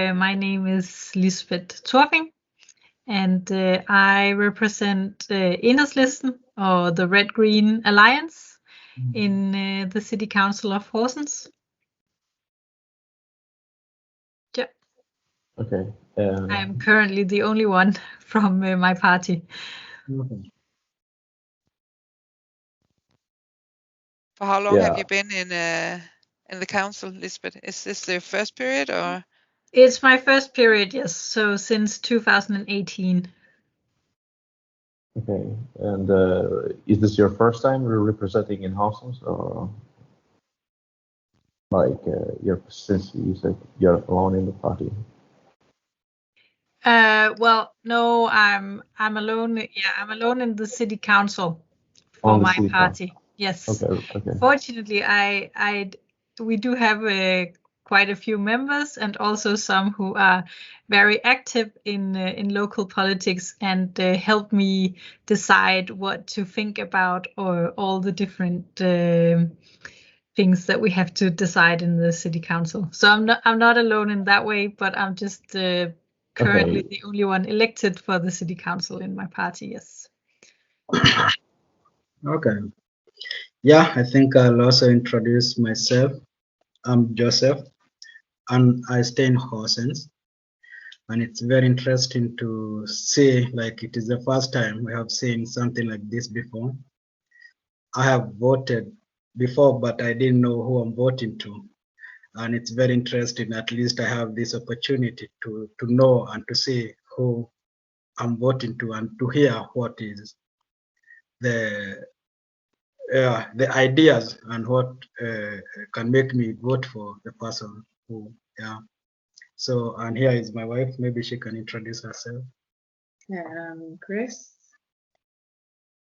My name is Lisbeth Torfing, and I represent Enhedslisten, or the Red-Green Alliance, in the City Council of Horsens. Yeah. Okay. I am currently the only one from my party. Okay. For how long have Yeah. you been in the council, Lisbeth? Is this the first period or? It's my first period, yes. So since 2018. Okay. And is this your first time representing in Horsens, or like since you said you're alone in the party? Well, no, I'm alone. Yeah, I'm alone in the city council for On the my city party. Yes. Okay. Fortunately, we do have quite a few members, and also some who are very active in local politics and help me decide what to think about, or all the different things that we have to decide in the city council. So I'm not alone in that way, but I'm just currently the only one elected for the city council in my party. Yes. Okay. Yeah, I think I'll also introduce myself. I'm Joseph, and I stay in Horsens. And it's very interesting to see, like, it is the first time we have seen something like this before. I have voted before, but I didn't know who I'm voting to. And it's very interesting. At least I have this opportunity to know and to see who I'm voting to, and to hear what is the ideas and what can make me vote for the person who. So, and here is my wife. Maybe she can introduce herself. Chris.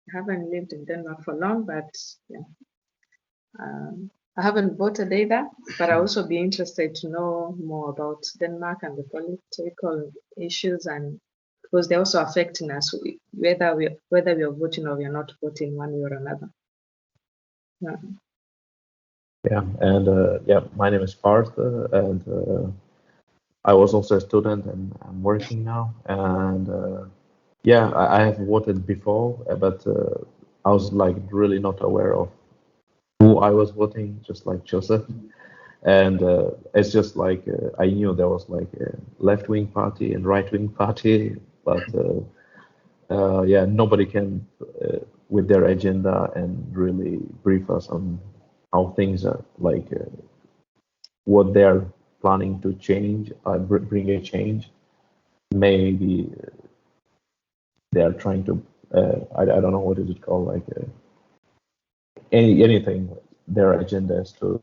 I haven't lived in Denmark for long, but yeah. I haven't voted either, but I also be interested to know more about Denmark and the political issues, and because they're also affecting us, whether we are voting or we are not voting one way or another. Yeah, and my name is Parth, and I was also a student, and I'm working now. And I have voted before, but I was like really not aware of who I was voting, just like Joseph. And it's just like I knew there was like a left-wing party and right-wing party, but nobody came with their agenda and really brief us on how things are, like what they're planning to change, bring a change. Maybe they're trying to, I don't know, what is it called, like anything. Their agenda is to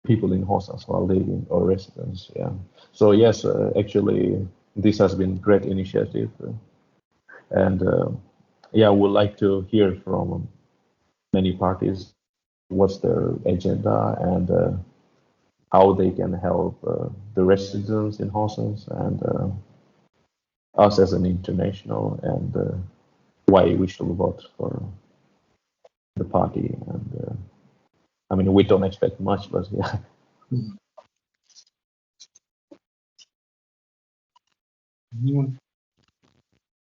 people in Horsens while living, or residents. Yeah. So yes, actually, this has been great initiative, and we'd like to hear from many parties what's their agenda, and how they can help the residents in Horsens, and us as an international, and why we should vote for the party. And I mean, we don't expect much, but yeah.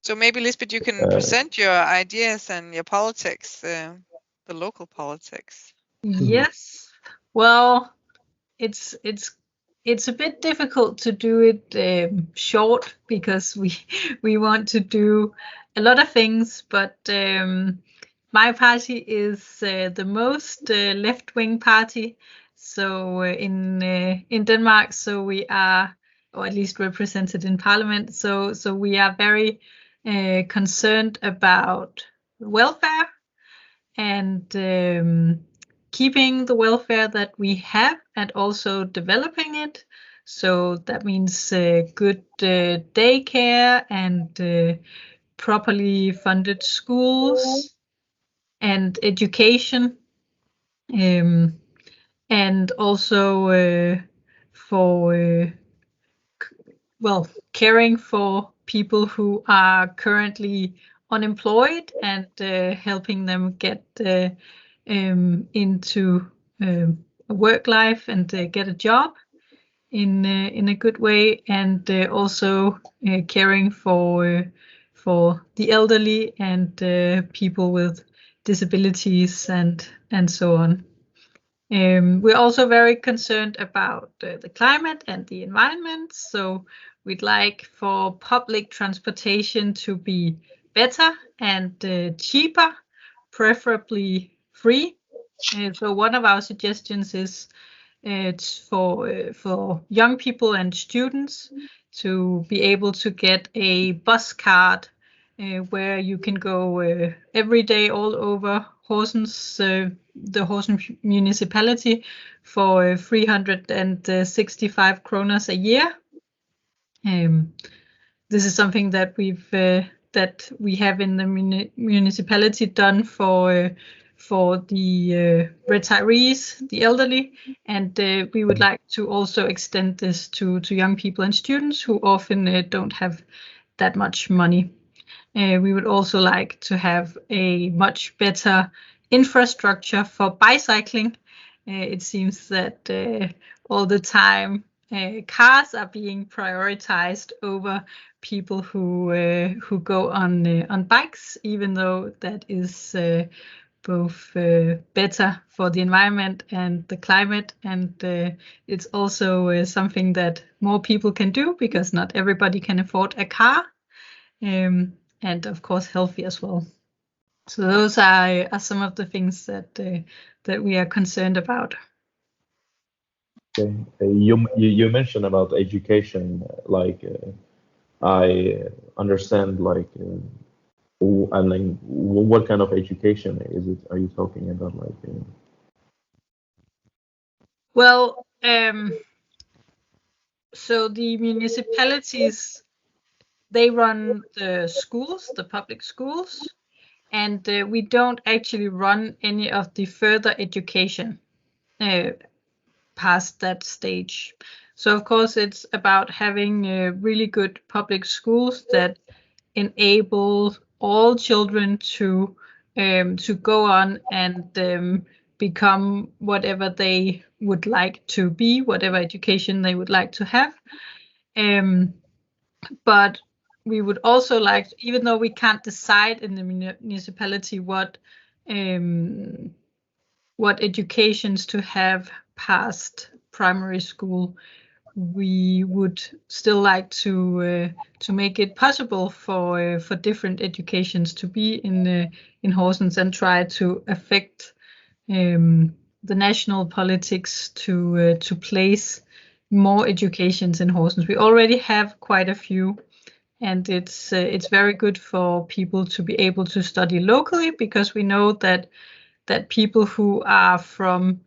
So maybe, Lisbeth, you can present your ideas and your politics, the local politics. Yes. Well, it's a bit difficult to do it short, because we want to do a lot of things, but my party is the most left-wing party. So in Denmark, so we are, or at least represented in parliament. So we are very concerned about welfare, and keeping the welfare that we have, and also developing it. So that means good daycare, and properly funded schools, and education, and also for caring for people who are currently unemployed, and helping them get into a work life, and get a job. in a good way, and also caring for the elderly and people with disabilities and so on. We're also very concerned about the climate and the environment, so we'd like for public transportation to be better and cheaper, preferably free. So one of our suggestions is it's for young people and students to be able to get a bus card where you can go every day all over Horsens, the Horsens municipality, for 365 kroners a year. This is something that we have in the municipality done for the retirees, the elderly, and we would like to also extend this to young people and students who often don't have that much money. We would also like to have a much better infrastructure for bicycling. It seems that all the time cars are being prioritized over people who go on bikes, even though that is both better for the environment and the climate, and it's also something that more people can do because not everybody can afford a car, and of course healthy as well. So those are some of the things that we are concerned about. Okay. You mentioned about education, like I understand, like I mean, what kind of education is it? Are you talking about, like? Well, so the municipalities, they run the schools, the public schools, and we don't actually run any of the further education past that stage. So of course it's about having really good public schools that enable all children to go on and become whatever they would like to be, whatever education they would like to have. But we would also like, even though we can't decide in the municipality what educations to have past primary school, we would still like to make it possible for different educations to be in Horsens and try to affect the national politics to place more educations in Horsens. We already have quite a few, and it's very good for people to be able to study locally, because we know that people who are from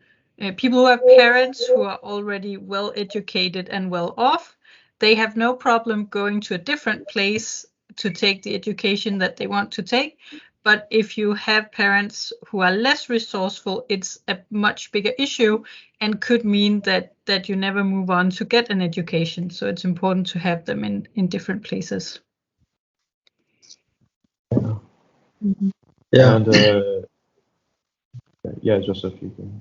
people who have parents who are already well educated and well off, they have no problem going to a different place to take the education that they want to take. But if you have parents who are less resourceful, it's a much bigger issue and could mean that you never move on to get an education. So it's important to have them in different places. Yeah. And yeah, Joseph, you can.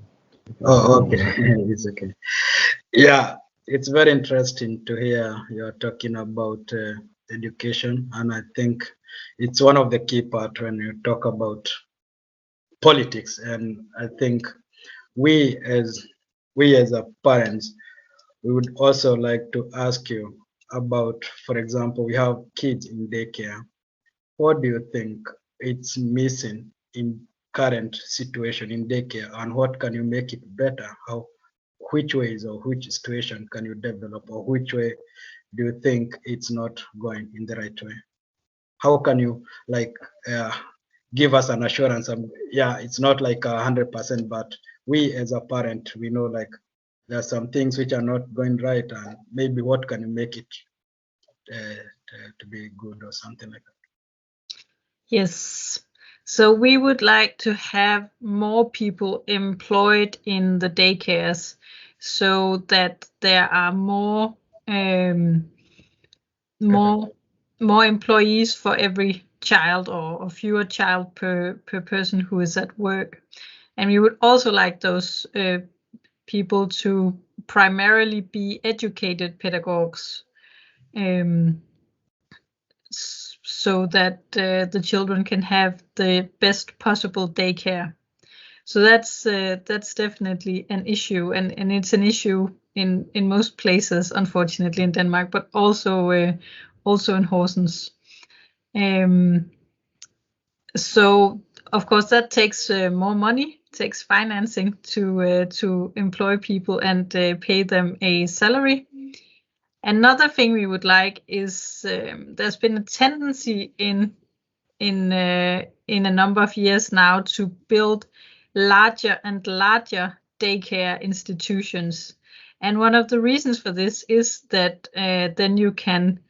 Oh, okay. It's okay. Yeah, it's very interesting to hear you're talking about education, and I think it's one of the key part when you talk about politics. And I think we as a parents, we would also like to ask you about, for example, we have kids in daycare. What do you think it's missing in current situation in daycare, and what can you make it better? Which ways or which situation can you develop, or which way do you think it's not going in the right way? How can you like give us an assurance? Yeah, it's not like 100%, but we as a parent, we know like there are some things which are not going right, and maybe what can you make it to be good or something like that? Yes. So we would like to have more people employed in the daycares, so that there are more employees for every child, or fewer child per person who is at work. And we would also like those people to primarily be educated pedagogues, so that the children can have the best possible daycare. So that's definitely an issue, and it's an issue in most places, unfortunately, in Denmark, but also in Horsens. So of course that takes more money, takes financing to employ people and pay them a salary. Another thing we would like is there's been a tendency in a number of years now to build larger and larger daycare institutions. And one of the reasons for this is that then you can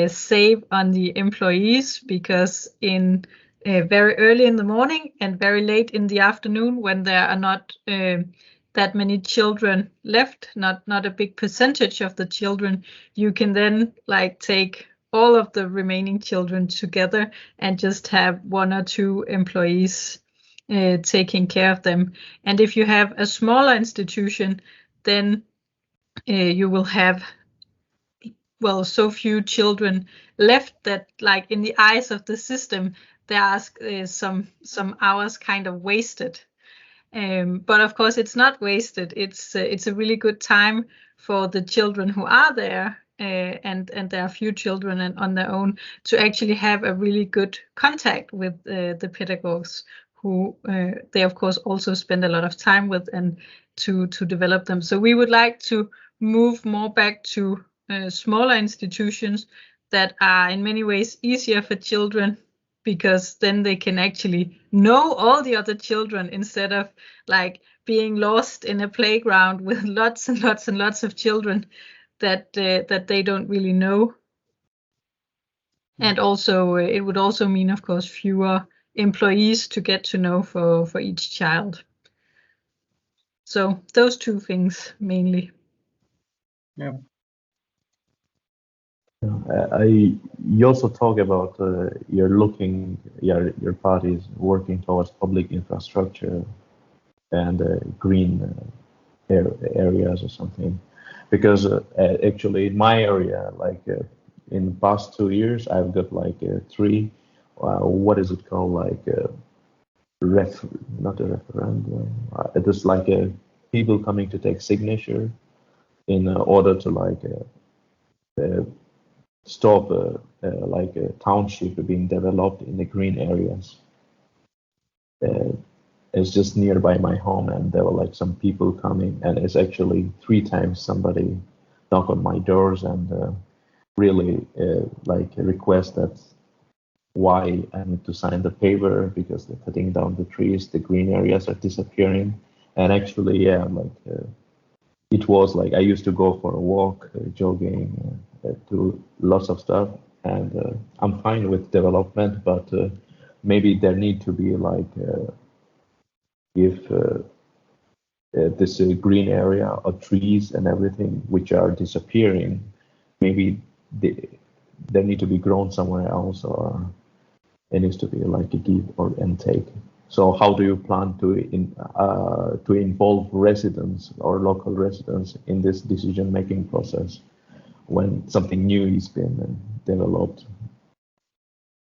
save on the employees, because in very early in the morning and very late in the afternoon, when there are not that many children left, not a big percentage of the children, you can then like take all of the remaining children together and just have 1 or 2 employees taking care of them. And if you have a smaller institution, then you will have so few children left that, like, in the eyes of the system, there are some hours kind of wasted. But of course, it's not wasted. It's a really good time for the children who are there, and there are few children and on their own, to actually have a really good contact with the pedagogues, who they of course also spend a lot of time with, and to develop them. So we would like to move more back to smaller institutions that are in many ways easier for children, because then they can actually know all the other children, instead of like being lost in a playground with lots and lots and lots of children that they don't really know. And also it would also mean, of course, fewer employees to get to know for each child. So those 2 things mainly. Yeah. You also talk about your party is working towards public infrastructure and green areas or something, because actually in my area, like in the past 2 years, I've got like 3 what is it called, like not a referendum, it is like people coming to take signature in order to like stop like a township being developed in the green areas. It's just nearby my home, and there were like some people coming, and it's actually 3 times somebody knock on my doors and really like request that why I need to sign the paper, because they're cutting down the trees, the green areas are disappearing. And actually, yeah, like it was like I used to go for a walk, jogging, do lots of stuff, and I'm fine with development, but maybe there need to be like if this green area or trees and everything which are disappearing, maybe they need to be grown somewhere else, or it needs to be like a give or take. So how do you plan to involve residents or local residents in this decision-making process when something new is being developed,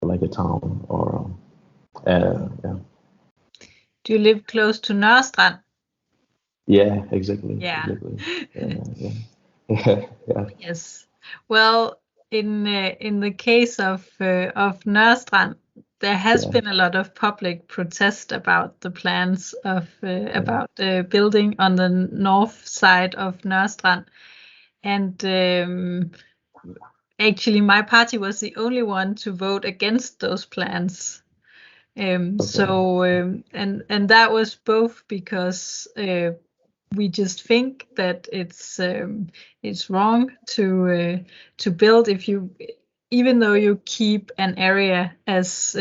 like a town or yeah. Do you live close to Nørrestrand? Yeah, exactly. Yeah. Exactly. Yeah. Yes. Well, in the case of Nørrestrand, there has been a lot of public protest about the plans of about building on the north side of Nørrestrand, and actually my party was the only one to vote against those plans. So and that was both because we just think that it's wrong to build, even though you keep an area as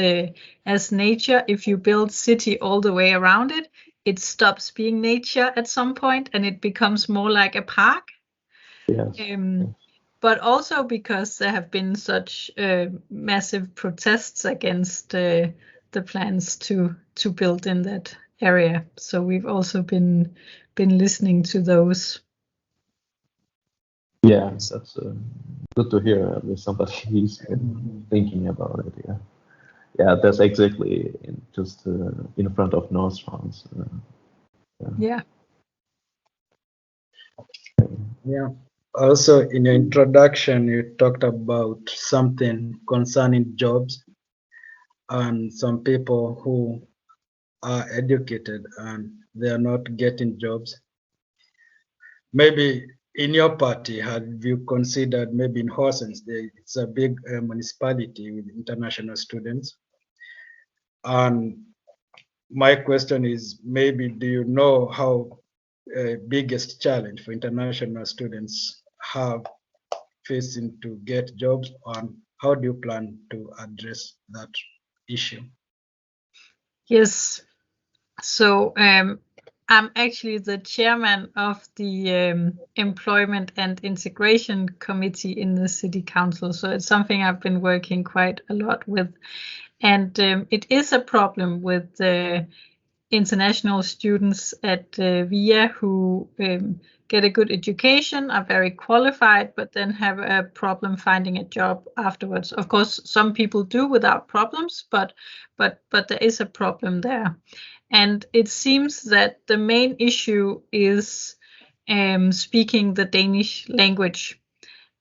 nature. If you build city all the way around it, it stops being nature at some point, and it becomes more like a park. Yes. But also because there have been such massive protests against the plans to build in that area. So we've also been listening to those. Yeah, that's good to hear. At least somebody is thinking about it. Yeah, yeah, that's exactly just in front of North France. Yeah. Yeah. Also, in your introduction, you talked about something concerning jobs and some people who are educated and they are not getting jobs. Maybe in your party, have you considered maybe in Horsens, it's a big municipality with international students? And my question is, maybe do you know how biggest challenge for international students have facing to get jobs, and how do you plan to address that issue? Yes. So I'm actually the chairman of the Employment and Integration Committee in the City Council. So it's something I've been working quite a lot with. And it is a problem with international students at VIA who get a good education, are very qualified, but then have a problem finding a job afterwards. Of course, some people do without problems, but there is a problem there. And it seems that the main issue is speaking the Danish language.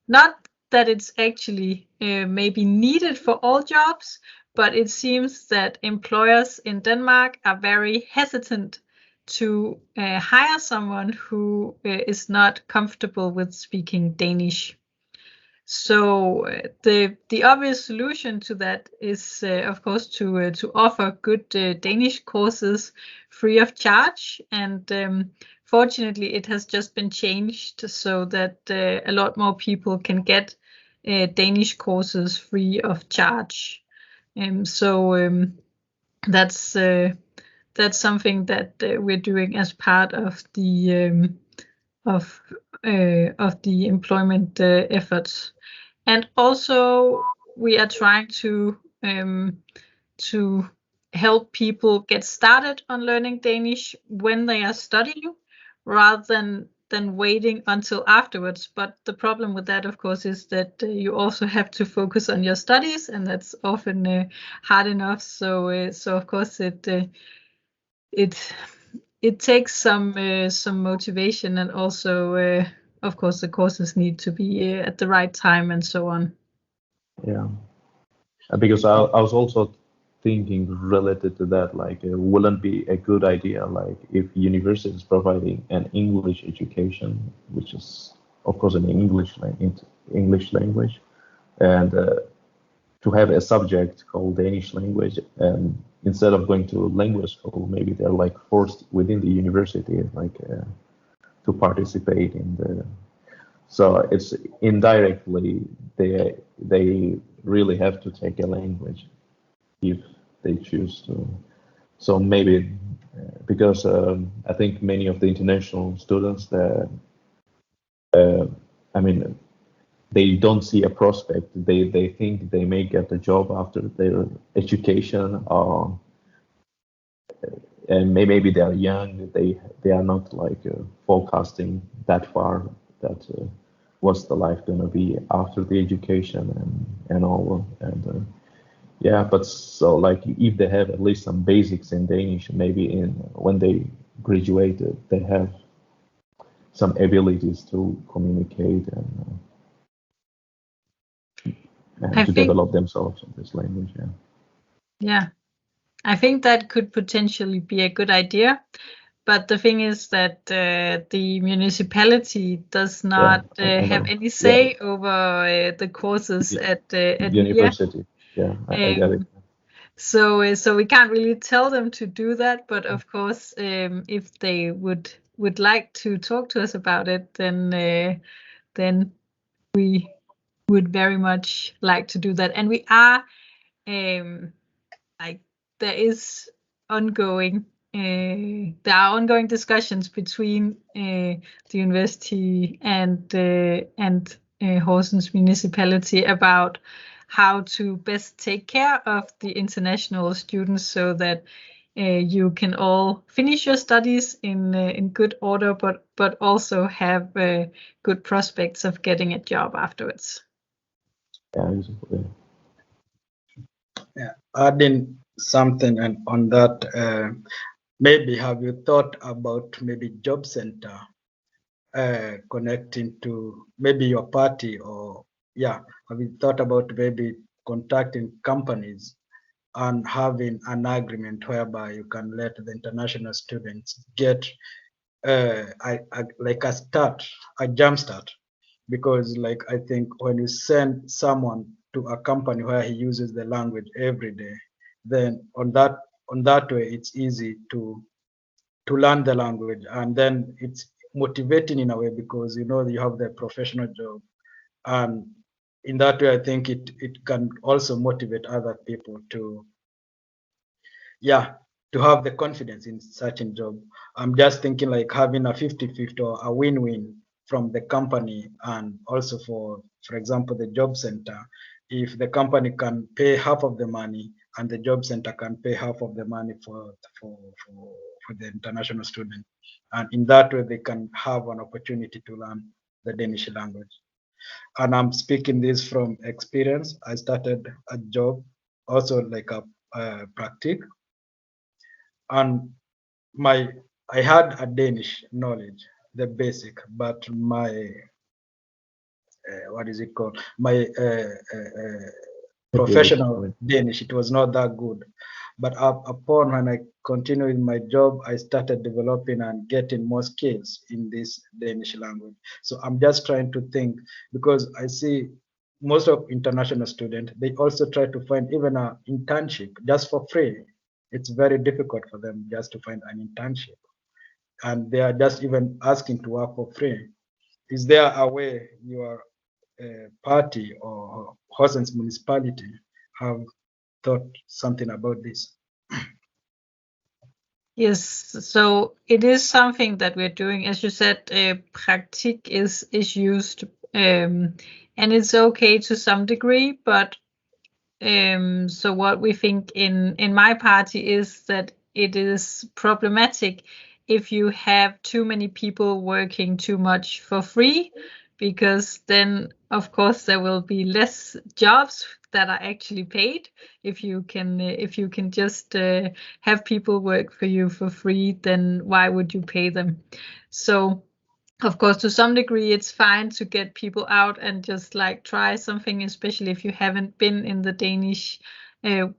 Not that it's actually maybe needed for all jobs, but it seems that employers in Denmark are very hesitant to hire someone who is not comfortable with speaking Danish. So the obvious solution to that is, of course, to offer good Danish courses free of charge. And fortunately, it has just been changed so that a lot more people can get Danish courses free of charge. So that's something that we're doing as part of the employment efforts. And also, we are trying to help people get started on learning Danish when they are studying, rather than waiting until afterwards. But the problem with that, of course, is that you also have to focus on your studies, and that's often hard enough. So of course it takes some motivation, and also of course the courses need to be at the right time and so on. Yeah, because I was also thinking related to that, like, wouldn't be a good idea, like, if university is providing an English education, which is, of course, an English language, and to have a subject called Danish language, and instead of going to language school, maybe they're like forced within the university, like, to participate in the. So it's indirectly they really have to take a language if they choose to. So maybe because I think many of the international students that I mean they don't see a prospect. They think they may get a job after their education, or and maybe they are young. They are not like forecasting that far. That what's the life gonna be after the education and all and. Yeah, but so like if they have at least some basics in Danish, maybe in when they graduated, they have some abilities to communicate and I to think, develop themselves in this language. Yeah. yeah, I think that could potentially be a good idea. But the thing is that the municipality does not I have know. any Yeah, say over the courses at VIA. university. Yeah, I get it. So we can't really tell them to do that. But of course, if they would like to talk to us about it, then we would very much like to do that. And we are like there is ongoing there are ongoing discussions between the university and Horsens municipality about how to best take care of the international students, so that you can all finish your studies in good order, but also have good prospects of getting a job afterwards. Yeah, adding something and on that, maybe have you thought about maybe job center connecting to maybe your party, or have you thought about maybe contacting companies and having an agreement whereby you can let the international students get like a jump start? Because like I think when you send someone to a company where he uses the language every day, then on that way it's easy to learn the language, and then it's motivating in a way because you know you have the professional job, and in that way I think it can also motivate other people to have the confidence in certain job. I'm just thinking like having a 50-50 or a win-win from the company, and also for example the job center. If the company can pay half of the money and the job center can pay half of the money for the international student, and in that way they can have an opportunity to learn the Danish language. And I'm speaking this from experience. I started a job also like a practice, and I had a Danish knowledge, the basic, but my what is it called? My professional Danish, it was not that good. But upon when I continued in my job, I started developing and getting more skills in this Danish language. So I'm just trying to think, because I see most of international students, they also try to find even an internship just for free. It's very difficult for them just to find an internship, and they are just even asking to work for free. Is there a way your party or Horsens municipality have thought something about this? Yes, so it is something that we're doing. As you said, praktik is used, and it's okay to some degree. But so what we think in my party is that it is problematic if you have too many people working too much for free, because then of course there will be less jobs that are actually paid. If you can just have people work for you for free, then why would you pay them? So of course, to some degree, it's fine to get people out and just like try something, especially if you haven't been in the Danish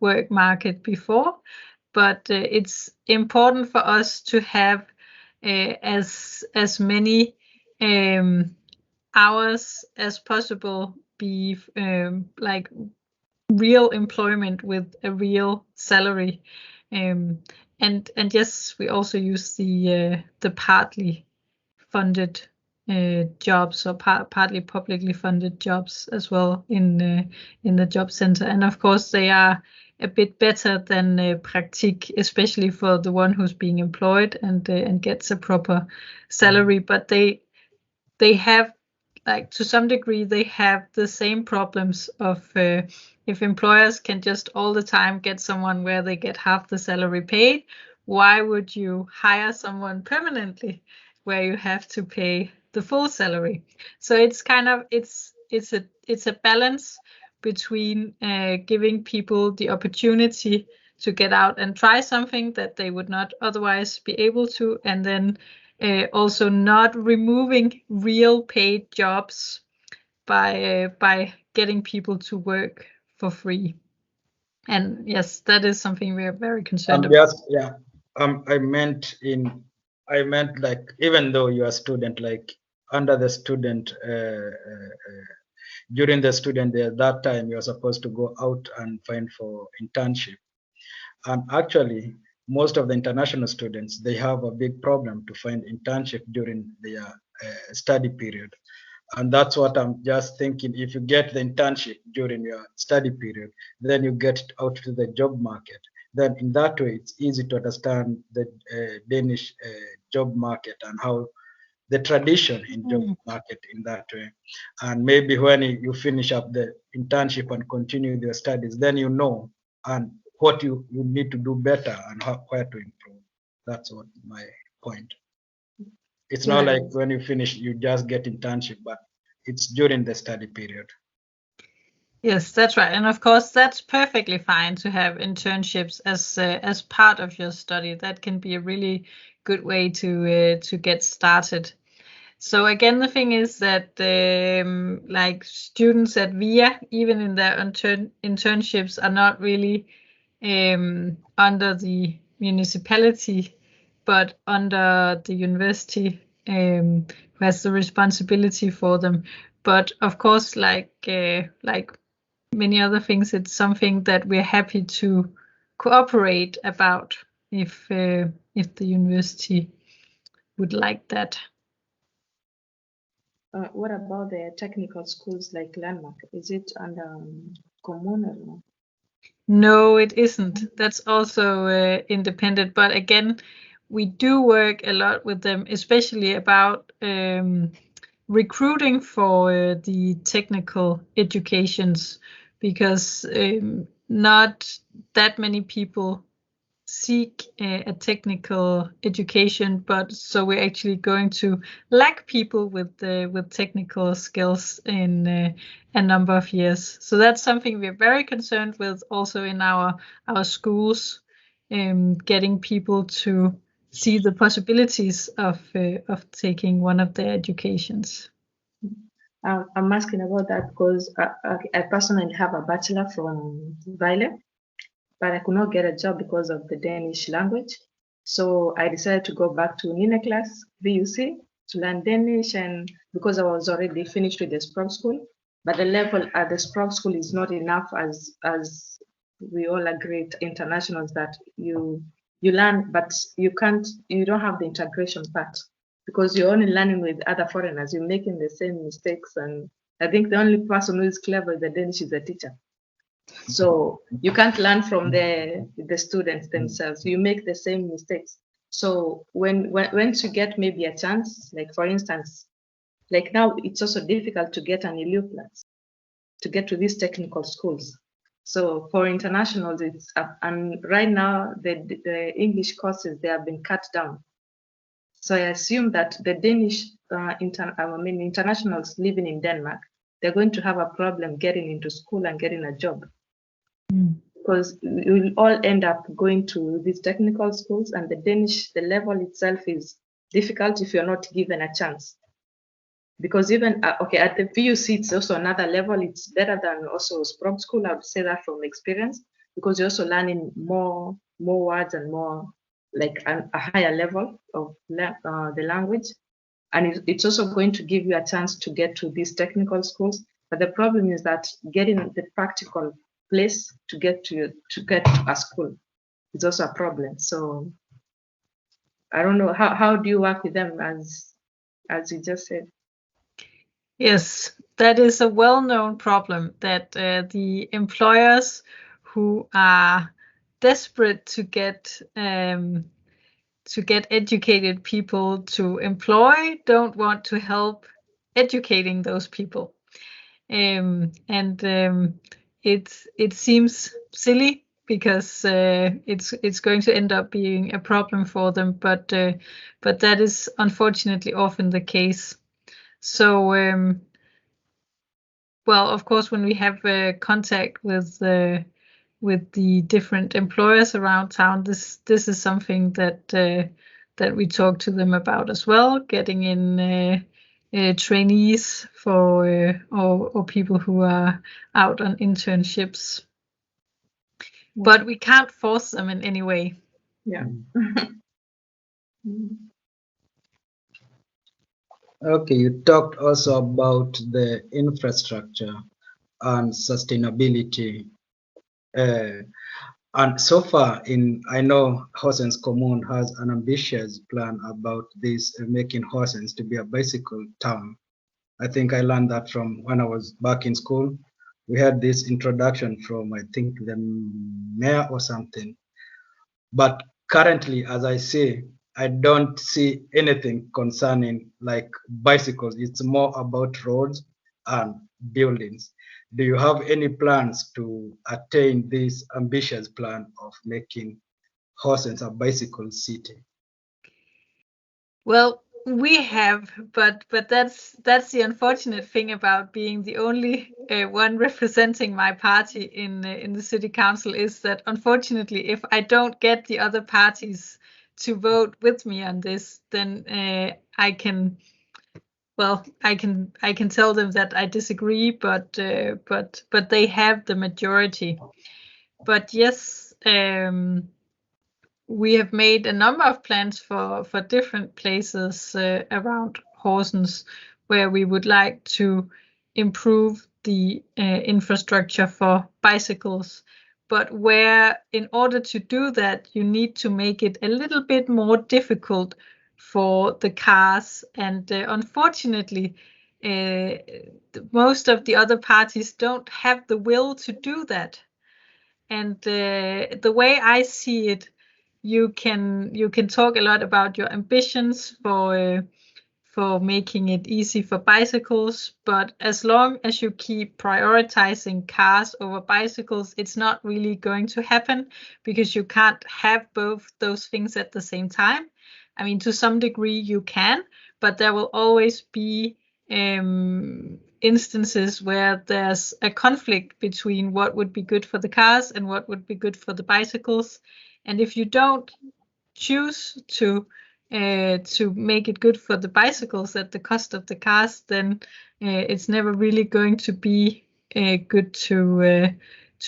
work market before. But it's important for us to have as many hours as possible be like real employment with a real salary. And yes, we also use the partly funded jobs, or partly publicly funded jobs as well in the job center. And of course, they are a bit better than praktik, especially for the one who's being employed and gets a proper salary. But they have, like, to some degree, they have the same problems of if employers can just all the time get someone where they get half the salary paid, why would you hire someone permanently where you have to pay the full salary? So it's kind of it's a balance between giving people the opportunity to get out and try something that they would not otherwise be able to, and then also not removing real paid jobs by getting people to work for free. And yes, that is something we are very concerned about. I meant like, even though you are a student, like under the student during the student day, at that time you're supposed to go out and find for internship. And actually, most of the international students, they have a big problem to find internship during their study period. And that's what I'm just thinking. If you get the internship during your study period, then you get out to the job market. Then in that way, it's easy to understand the Danish job market and how the tradition in job market in that way. And maybe when you finish up the internship and continue with your studies, then you know, and what you need to do better and where to improve. That's what my point. It's not like when you finish, you just get internship, but it's during the study period. Yes, that's right. And of course, that's perfectly fine to have internships as part of your study. That can be a really good way to get started. So again, the thing is that like students at VIA, even in their internships, are not really under the municipality, but under the university, who has the responsibility for them. But of course, like many other things, it's something that we're happy to cooperate about if the university would like that. What about the technical schools like Landmark? Is it under commune or no? No, it isn't. That's also independent. But again, we do work a lot with them, especially about recruiting for the technical educations, because not that many people seek a technical education, but so we're actually going to lack people with technical skills in a number of years. So that's something we're very concerned with also in our schools, getting people to see the possibilities of taking one of their educations. I'm asking about that because I personally have a bachelor from Vile, but I could not get a job because of the Danish language. So I decided to go back to Nina class, VUC, to learn Danish, and because I was already finished with the Sprog school, but the level at the Sprog school is not enough, as we all agree, internationals, that you learn, but you don't have the integration part because you're only learning with other foreigners. You're making the same mistakes, and I think the only person who is clever in the Danish is the teacher. So you can't learn from the students themselves. You make the same mistakes. So once you get maybe a chance, like for instance, like now it's also difficult to get an ELU class to get to these technical schools. So for internationals, it's up, and right now the English courses, they have been cut down. So I assume that the Danish internationals living in Denmark, they're going to have a problem getting into school and getting a job. Because you will all end up going to these technical schools, and the level itself is difficult if you're not given a chance. Because even at the VUC, it's also another level. It's better than also Sprog school. I would say that from experience, because you're also learning more words and more like a higher level of the language, and it's also going to give you a chance to get to these technical schools. But the problem is that getting the practical place to get to a school is also a problem. So I don't know, how do you work with them, as you just said? Yes, that is a well-known problem, that the employers who are desperate to get educated people to employ don't want to help educating those people. It seems silly because it's going to end up being a problem for them, but that is unfortunately often the case. So well, of course, when we have contact with the different employers around town, this is something that we talk to them about as well, getting in trainees for or people who are out on internships. But we can't force them in any way. Yeah. Okay, you talked also about the infrastructure and sustainability. And so far, I know Horsens Commune has an ambitious plan about this, making Horsens to be a bicycle town. I think I learned that from when I was back in school. We had this introduction from, I think, the mayor or something. But currently, as I say, I don't see anything concerning like bicycles. It's more about roads and buildings. Do you have any plans to attain this ambitious plan of making Horsens a bicycle city? Well, we have, but that's the unfortunate thing about being the only one representing my party in the city council, is that unfortunately, if I don't get the other parties to vote with me on this, then I can tell them that I disagree, but they have the majority. But yes, we have made a number of plans for different places around Horsens where we would like to improve the infrastructure for bicycles, but where in order to do that you need to make it a little bit more difficult for the cars, and unfortunately most of the other parties don't have the will to do that. And the way I see it, you can talk a lot about your ambitions for making it easy for bicycles, but as long as you keep prioritizing cars over bicycles, it's not really going to happen, because you can't have both those things at the same time. I mean, to some degree you can, but there will always be instances where there's a conflict between what would be good for the cars and what would be good for the bicycles. And if you don't choose to make it good for the bicycles at the cost of the cars, then it's never really going to be good to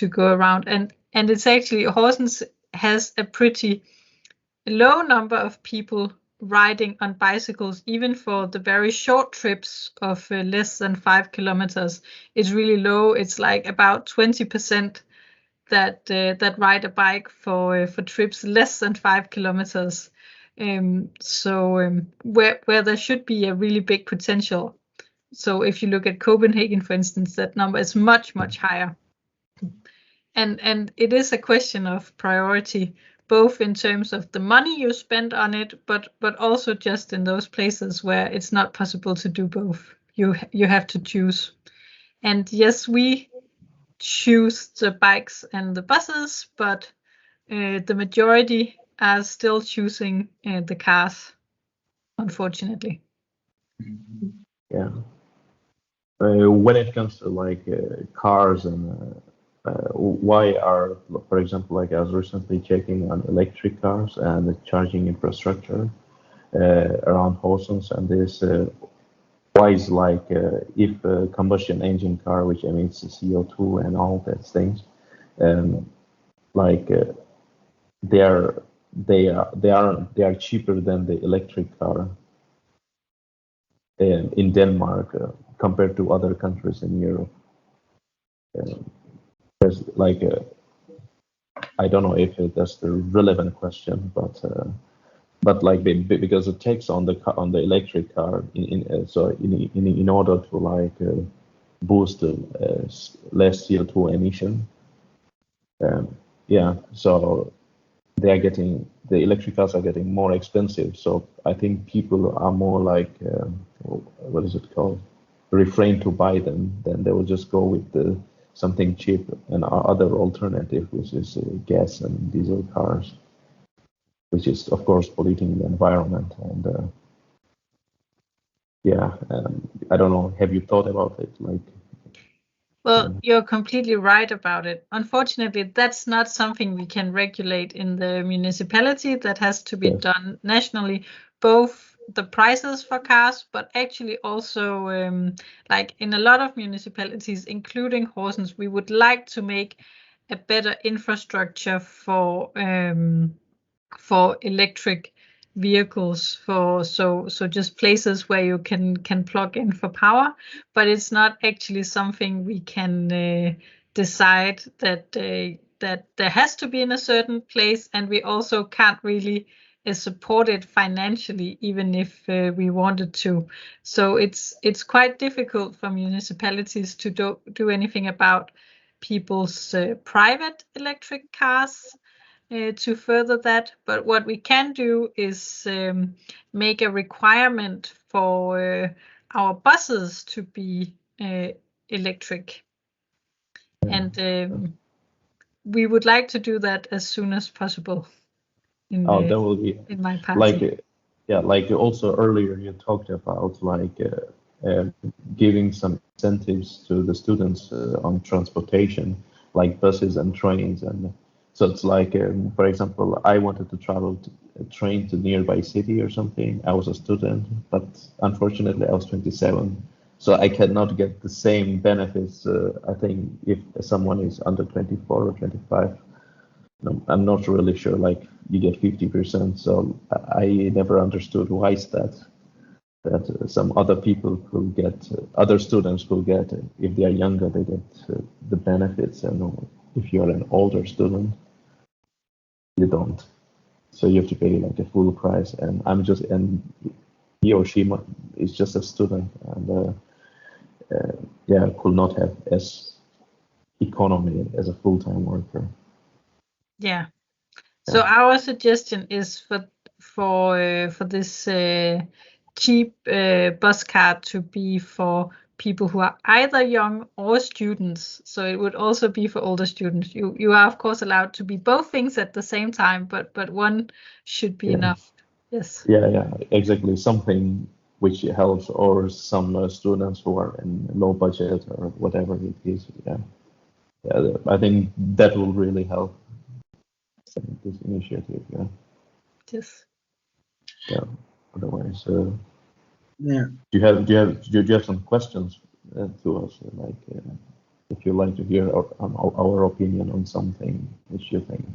go around. And it's actually, Horsens has a pretty low number of people riding on bicycles, even for the very short trips of less than 5 kilometers. It's really low. It's like about 20% that ride a bike for trips less than 5 kilometers. Where there should be a really big potential. So if you look at Copenhagen, for instance, that number is much higher. And it is a question of priority, both in terms of the money you spend on it, but also just in those places where it's not possible to do both. You have to choose. And yes, we choose the bikes and the buses, but the majority are still choosing the cars, unfortunately. Yeah. When it comes to like cars and why are, for example, like I was recently checking on electric cars and the charging infrastructure around Horsens, and this why is like if a combustion engine car which emits CO2 and all that things, like they are cheaper than the electric car in Denmark compared to other countries in Europe. There's like I don't know if that's the relevant question, but like because it takes on the electric car in order to like boost less CO2 emission. Yeah, so the electric cars are getting more expensive. So I think people are more like what is it called? Refrain to buy them. Then they will just go with something cheap and other alternative, which is gas and diesel cars, which is of course polluting the environment. And I don't know. Have you thought about it? Like, well, you're completely right about it. Unfortunately, that's not something we can regulate in the municipality. That has to be done nationally, both the prices for cars, but actually also like in a lot of municipalities, including Horsens, we would like to make a better infrastructure for electric vehicles, so just places where you can plug in for power, but it's not actually something we can decide that there has to be in a certain place, and we also can't really support it financially, even if we wanted to. So it's quite difficult for municipalities to do anything about people's private electric cars to further that. But what we can do is make a requirement for our buses to be electric. And we would like to do that as soon as possible in, that will be in my party. like, yeah, like also earlier you talked about like giving some incentives to the students on transportation, like buses and trains. And so it's like, for example, I wanted to travel to a train to nearby city or something. I was a student, but unfortunately I was 27. So I cannot get the same benefits, I think, if someone is under 24 or 25. No, I'm not really sure, like you get 50%. So I never understood why is that some other people could get, other students could get, if they are younger, they get the benefits, and if you're an older student, you don't. So you have to pay like a full price, and he or she is just a student, and yeah, could not have as economy as a full-time worker. Yeah. So our suggestion is for this cheap bus card to be for people who are either young or students. So it would also be for older students. You are of course allowed to be both things at the same time, but one should be enough. Yes. Yeah, exactly. Something which helps, or some students who are in low budget or whatever it is. Yeah, I think that will really help this initiative. Yeah. Yes. Yeah. Otherwise, Yeah. do you have some questions to us? Like, if you like to hear our opinion on something which you think.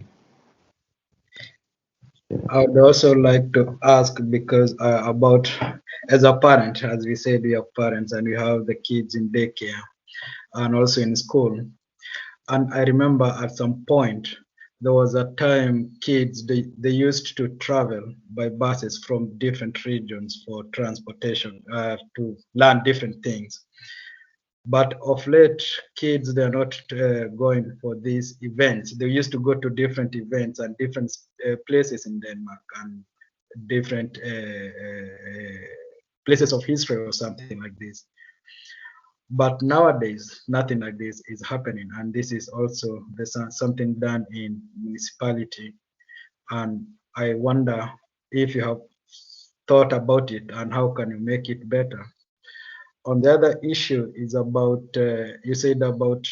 Yeah. I would also like to ask, because about, as a parent, as we said, we are parents and we have the kids in daycare and also in school. And I remember at some point there was a time kids they used to travel by buses from different regions for transportation to learn different things. But of late, kids they're not going for these events. They used to go to different events and different places in Denmark and different places of history or something like this. But nowadays, nothing like this is happening, and this is also something done in municipality. And I wonder if you have thought about it and how can you make it better. On the other issue is about you said about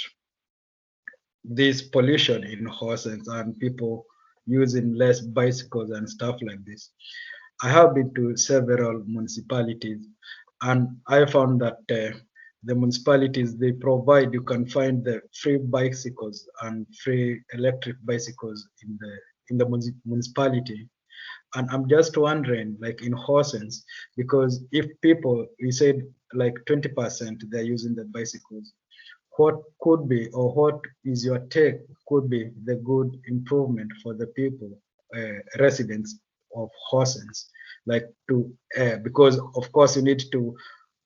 this pollution in Horsens and people using less bicycles and stuff like this. I have been to several municipalities, and I found that the municipalities they provide, you can find the free bicycles and free electric bicycles in the municipality. And I'm just wondering, like in Horsens, because if people, you said like 20% they're using the bicycles, what could be, or what is your take, could be the good improvement for the people, residents of Horsens, like to, because of course you need to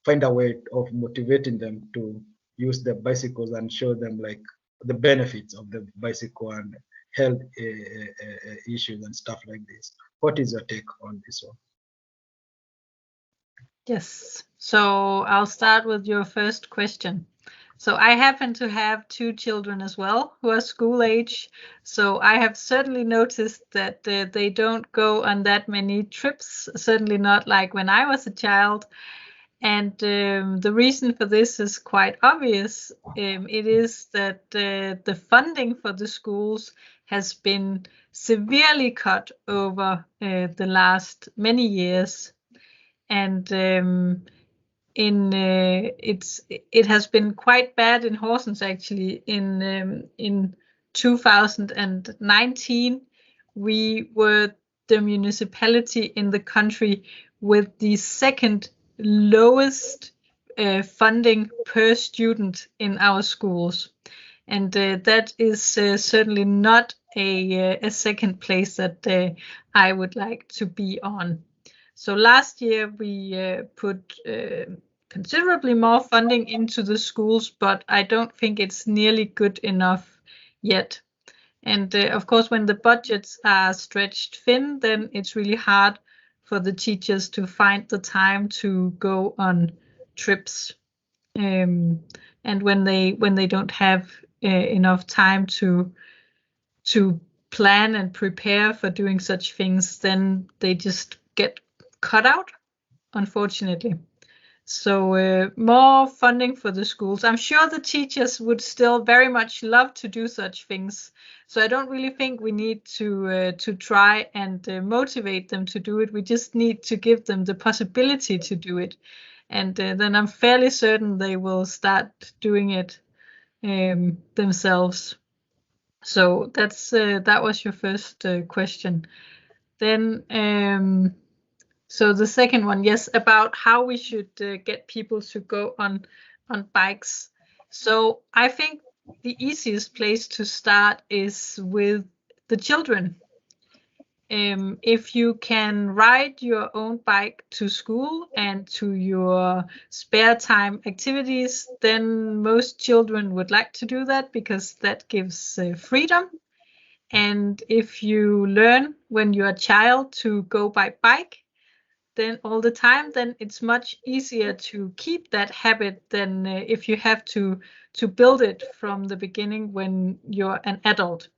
find a way of motivating them to use the bicycles and show them like the benefits of the bicycle and health issues and stuff like this. What is your take on this one? Yes. So I'll start with your first question. So I happen to have 2 children as well who are school age. So I have certainly noticed that they don't go on that many trips, certainly not like when I was a child. And the reason for this is quite obvious. It is that the funding for the schools has been severely cut over the last many years. And it has been quite bad in Horsens actually. In 2019, we were the municipality in the country with the second lowest funding per student in our schools, and that is certainly not a second place that I would like to be on. So last year we put considerably more funding into the schools, but I don't think it's nearly good enough yet. And of course, when the budgets are stretched thin, then it's really hard for the teachers to find the time to go on trips. and when they don't have enough time to plan and prepare for doing such things, then they just get cut out, unfortunately. So more funding for the schools. I'm sure the teachers would still very much love to do such things. So I don't really think we need to try and motivate them to do it. We just need to give them the possibility to do it, and then I'm fairly certain they will start doing it themselves. So that was your first question. Then so the second one, yes, about how we should get people to go on bikes. So I think the easiest place to start is with the children. If you can ride your own bike to school and to your spare time activities, then most children would like to do that because that gives freedom. And if you learn when you're a child to go by bike, then all the time, then it's much easier to keep that habit than if you have to build it from the beginning when you're an adult.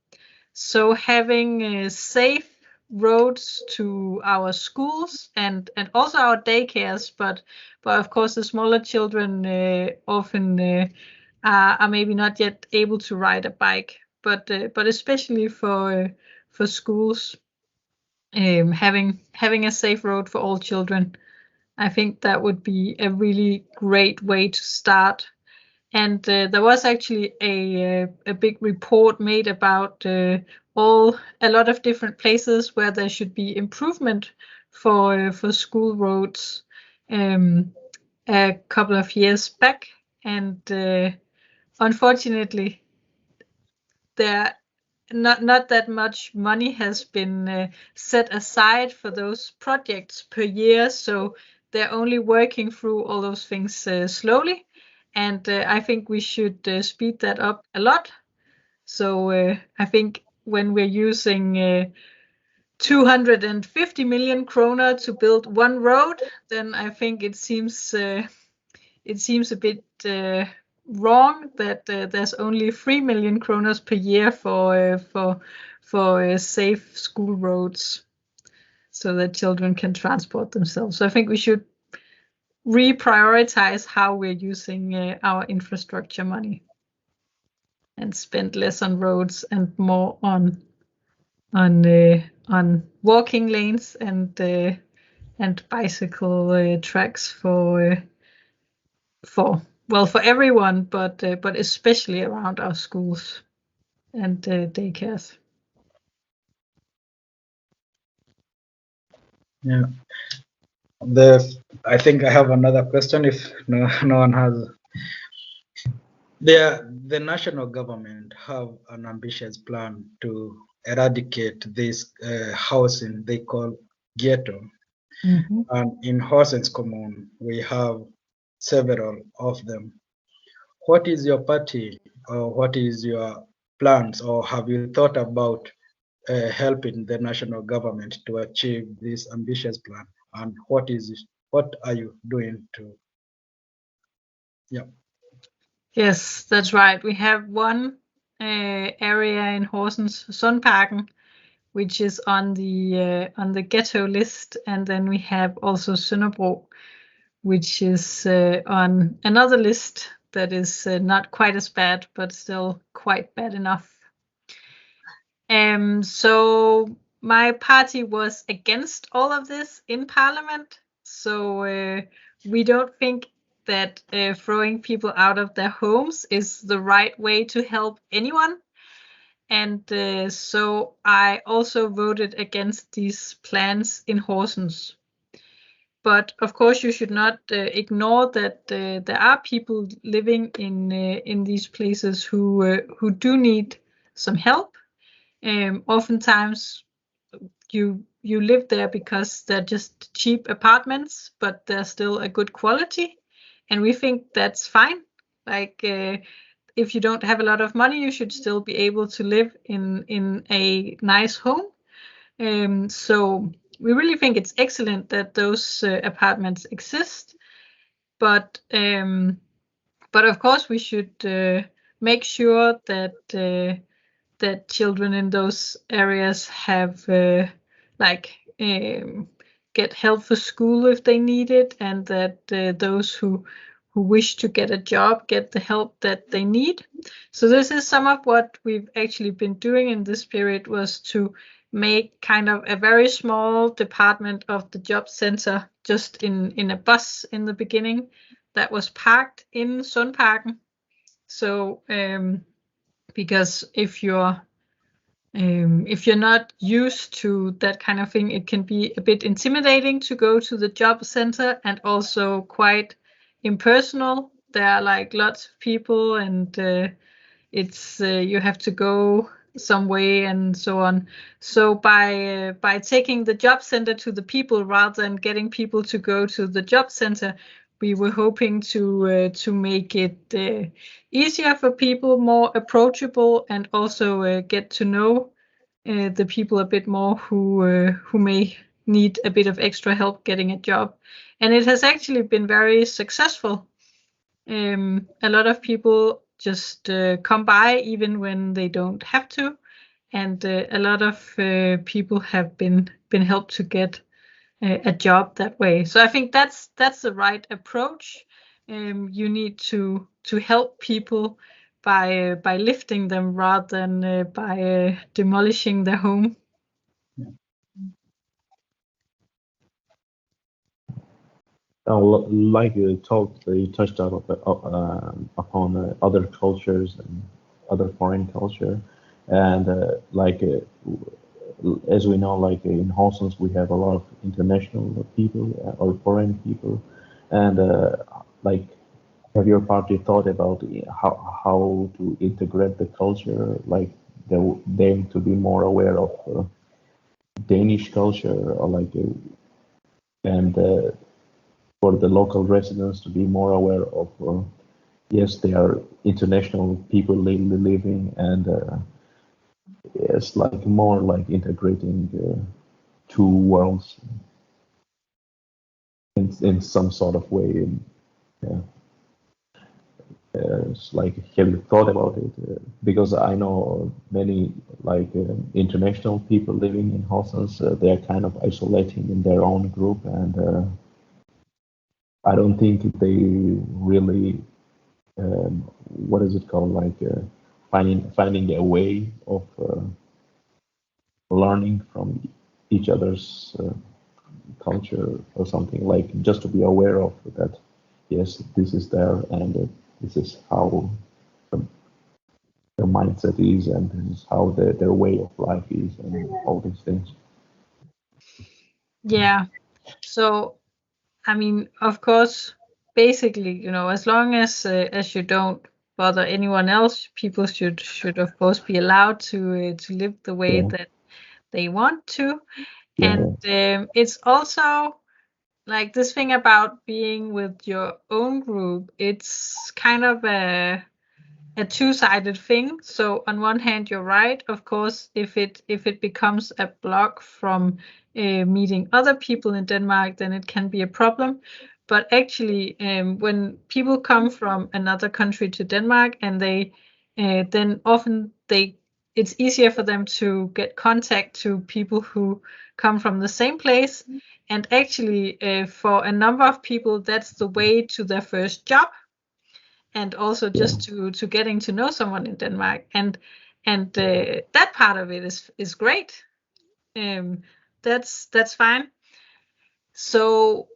So having safe roads to our schools and also our daycares, but of course the smaller children often are maybe not yet able to ride a bike, but especially for schools, having a safe road for all children, I think that would be a really great way to start. And there was actually a big report made about a lot of different places where there should be improvement for school roads a couple of years back, and unfortunately there not that much money has been set aside for those projects per year, so they're only working through all those things slowly, and I think we should speed that up a lot. So I think when we're using 250 million kroner to build one road, then I think it seems a bit wrong that there's only 3 million kroner per year for safe school roads, so that children can transport themselves. So I think we should reprioritize how we're using our infrastructure money and spend less on roads and more on walking lanes and bicycle tracks for everyone, but especially around our schools and daycares. Yeah. I think I have another question if no one has. The national government have an ambitious plan to eradicate this housing they call ghetto. Mm-hmm. And in Horsens Commune, we have several of them. What is your party, or what is your plans, or have you thought about helping the national government to achieve this ambitious plan? And what are you doing to? Yeah. Yes, that's right. We have one area in Horsens, Sundparken, which is on the ghetto list, and then we have also Sønderbro, which is on another list that is not quite as bad, but still quite bad enough. So my party was against all of this in Parliament. So we don't think that throwing people out of their homes is the right way to help anyone. And so I also voted against these plans in Horsens. But of course, you should not ignore that there are people living in these places who do need some help. Oftentimes, you live there because they're just cheap apartments, but they're still a good quality, and we think that's fine. Like if you don't have a lot of money, you should still be able to live in a nice home. So we really think it's excellent that those apartments exist, but But of course, we should make sure that that children in those areas have get help for school if they need it, and that those who wish to get a job get the help that they need. So this is some of what we've actually been doing in this period, was to make kind of a very small department of the job center just in a bus in the beginning that was parked in Sundparken. So because if you're not used to that kind of thing, it can be a bit intimidating to go to the job center, and also quite impersonal. There are like lots of people, and it's you have to go some way and so on. So by taking the job center to the people rather than getting people to go to the job center, we were hoping to make it easier for people, more approachable, and also get to know the people a bit more who may need a bit of extra help getting a job. And it has actually been very successful. A lot of people just come by even when they don't have to, and a lot of people have been helped to get a job that way. So I think that's the right approach. You need to help people by lifting them rather than by demolishing their home. Like you touched upon other cultures and other foreign culture, and as we know, like in Horsens, we have a lot of international people or foreign people, and like, have your party thought about how to integrate the culture, like them to be more aware of Danish culture, or like, and for the local residents to be more aware of, yes, they are international people living, and yes, like more like integrating two worlds in some sort of way. Yeah. It's like, have you thought about it? Because I know many like international people living in Horsens, they are kind of isolating in their own group, and I don't think they really, what is it called, like finding a way of learning from each other's culture or something, like just to be aware of that. Yes, this is there, and this is how their mindset is, and this is how their way of life is, and all these things. Yeah. So I mean, of course, basically, as long as you don't bother anyone else, people should of course be allowed to live the way Yeah, that they want to. yeah, And it's also like this thing about being with your own group. It's kind of a two-sided thing. So on one hand, you're right. Of course, if it becomes a block from meeting other people in Denmark, then it can be a problem. But actually, when people come from another country to Denmark, and they then often it's easier for them to get contact to people who come from the same place. And actually, for a number of people, that's the way to their first job, and also yeah, just to getting to know someone in Denmark, and that part of it is great. That's fine. So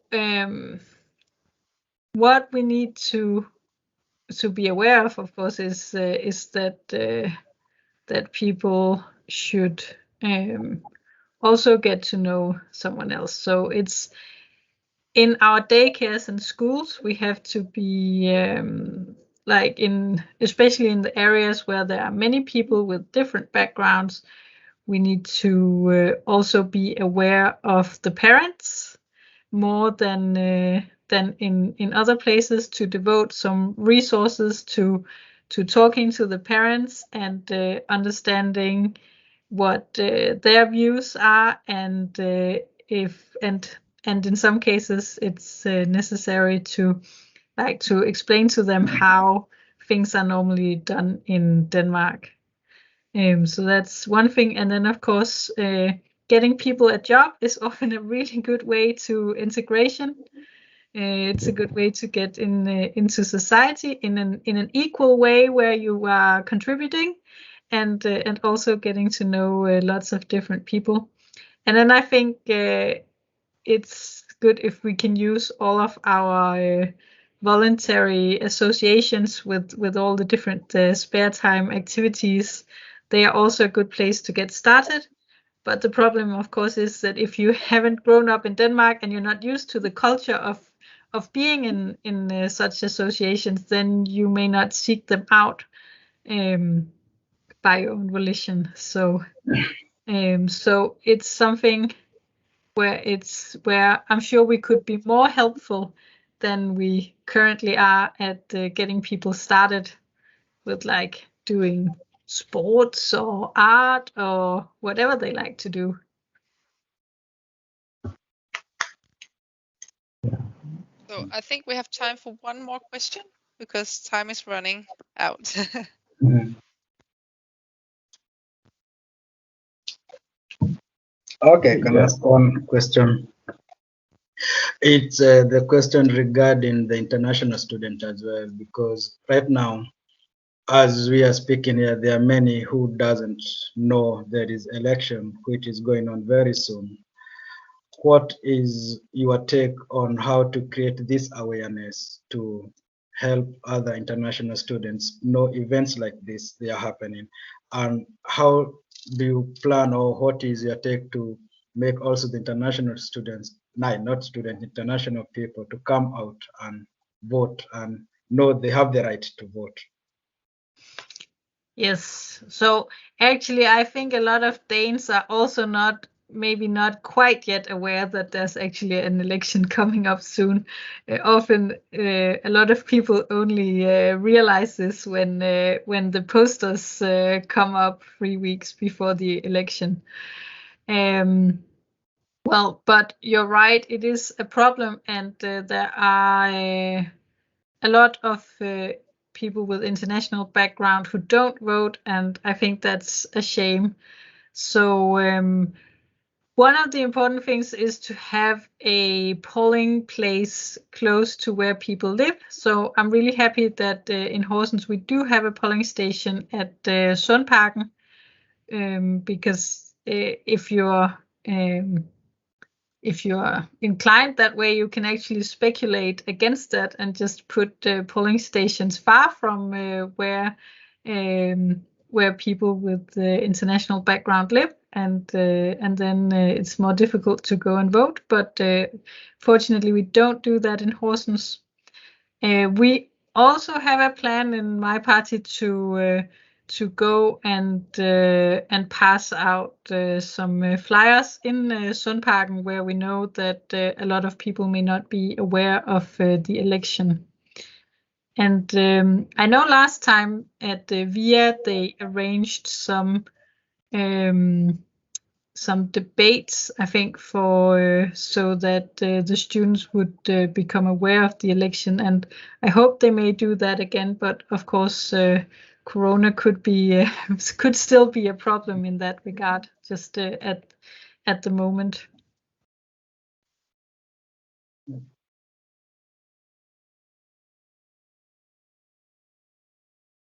what we need to be aware of course, is that people should also get to know someone else. So it's in our daycares and schools, we have to be especially in the areas where there are many people with different backgrounds, we need to also be aware of the parents more than in other places, to devote some resources to talking to the parents and understanding what their views are, and if and in some cases it's necessary to like to explain to them how things are normally done in Denmark. So that's one thing. And then, of course, getting people a job is often a really good way to integration. It's a good way to get into society in an equal way where you are contributing and also getting to know lots of different people. And then I think it's good if we can use all of our voluntary associations with all the different spare time activities. They are also a good place to get started. But the problem, of course, is that if you haven't grown up in Denmark and you're not used to the culture of being in such associations, then you may not seek them out by your own volition. So it's something where I'm sure we could be more helpful than we currently are at getting people started with like doing sports or art or whatever they like to do. So I think we have time for one more question because time is running out. Okay, can I ask one question? It's the question regarding the international student as well, because right now, as we are speaking here, there are many who doesn't know there is election which is going on very soon. What is your take on how to create this awareness to help other international students know events like this they are happening, and how do you plan, or what is your take to make also the international students, not students, international people to come out and vote and know they have the right to vote? Yes. So actually, I think a lot of Danes are also maybe not quite yet aware that there's actually an election coming up soon. Often, a lot of people only realize this when the posters come up 3 weeks before the election. Well, but you're right, it is a problem, and there are a lot of people with international background who don't vote, and I think that's a shame. So one of the important things is to have a polling place close to where people live. So I'm really happy that in Horsens we do have a polling station at Sundparken, because if you're inclined that way, you can actually speculate against that and just put polling stations far from where people with international background live, and then it's more difficult to go and vote. But fortunately, we don't do that in Horsens. We also have a plan in my party to go and pass out some flyers in Sundparken, where we know that a lot of people may not be aware of the election. And I know last time at VIA they arranged some debates, I think, for so that the students would become aware of the election, and I hope they may do that again. But of course, Corona could still be a problem in that regard, just at the moment.